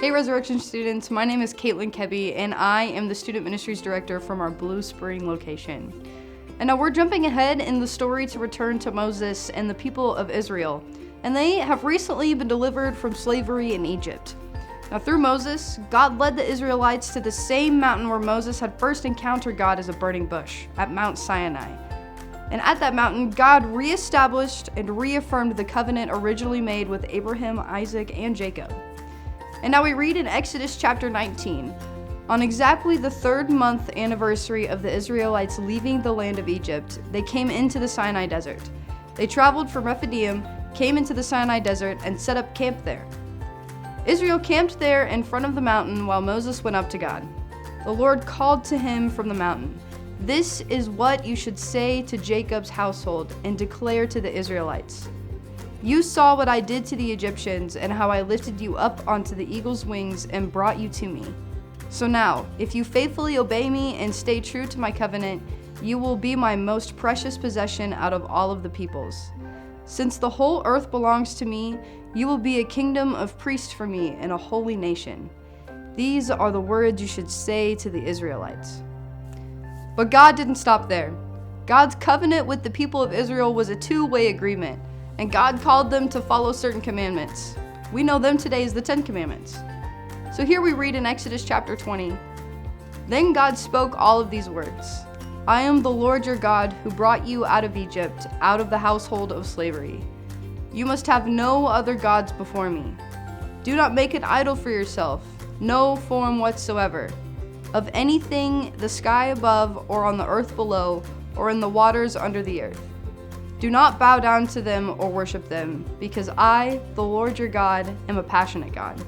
Hey Resurrection students, my name is Caitlin Kebby and I am the Student Ministries Director from our Blue Spring location. And now we're jumping ahead in the story to return to Moses and the people of Israel. And they have recently been delivered from slavery in Egypt. Now through Moses, God led the Israelites to the same mountain where Moses had first encountered God as a burning bush, at Mount Sinai. And at that mountain, God reestablished and reaffirmed the covenant originally made with Abraham, Isaac, and Jacob. And now we read in Exodus chapter 19, on exactly the 3rd month anniversary of the Israelites leaving the land of Egypt, they came into the Sinai desert. They traveled from Rephidim, came into the Sinai desert, and set up camp there. Israel camped there in front of the mountain while Moses went up to God. The Lord called to him from the mountain, "This is what you should say to Jacob's household and declare to the Israelites. You saw what I did to the Egyptians and how I lifted you up onto the eagle's wings and brought you to me. So now, if you faithfully obey me and stay true to my covenant, you will be my most precious possession out of all of the peoples. Since the whole earth belongs to me, you will be a kingdom of priests for me and a holy nation. These are the words you should say to the Israelites." But God didn't stop there. God's covenant with the people of Israel was a two-way agreement, and God called them to follow certain commandments. We know them today as the 10 Commandments. So here we read in Exodus chapter 20, "Then God spoke all of these words. I am the Lord your God who brought you out of Egypt, out of the household of slavery. You must have no other gods before me. Do not make an idol for yourself, no form whatsoever, of anything the sky above or on the earth below or in the waters under the earth. Do not bow down to them or worship them, because I, the Lord your God, am a passionate God.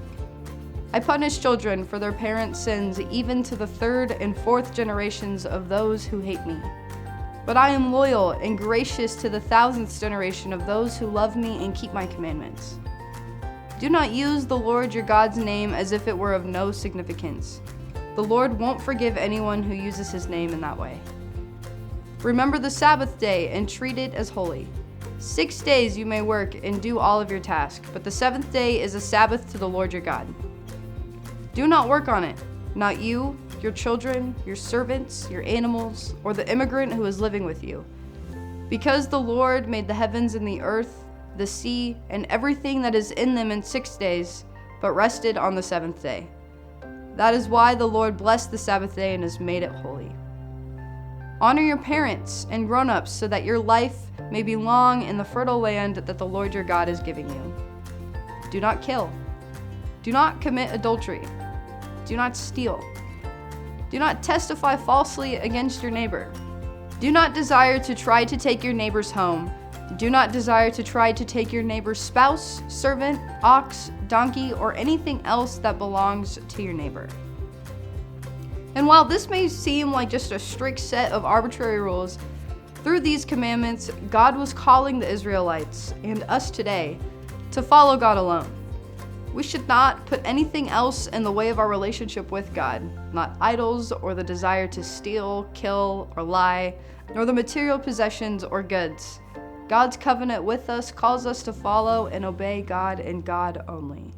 I punish children for their parents' sins, even to the 3rd and 4th generations of those who hate me. But I am loyal and gracious to the 1000th generation of those who love me and keep my commandments. Do not use the Lord your God's name as if it were of no significance. The Lord won't forgive anyone who uses his name in that way. Remember the Sabbath day and treat it as holy. 6 days you may work and do all of your tasks, but the 7th day is a Sabbath to the Lord your God. Do not work on it, not you, your children, your servants, your animals, or the immigrant who is living with you. Because the Lord made the heavens and the earth, the sea, and everything that is in them in 6 days, but rested on the 7th day. That is why the Lord blessed the Sabbath day and has made it holy. Honor your parents and grown-ups so that your life may be long in the fertile land that the Lord your God is giving you. Do not kill. Do not commit adultery. Do not steal. Do not testify falsely against your neighbor. Do not desire to try to take your neighbor's home. Do not desire to try to take your neighbor's spouse, servant, ox, donkey, or anything else that belongs to your neighbor." And while this may seem like just a strict set of arbitrary rules, through these commandments, God was calling the Israelites, and us today, to follow God alone. We should not put anything else in the way of our relationship with God, not idols or the desire to steal, kill, or lie, nor the material possessions or goods. God's covenant with us calls us to follow and obey God and God only.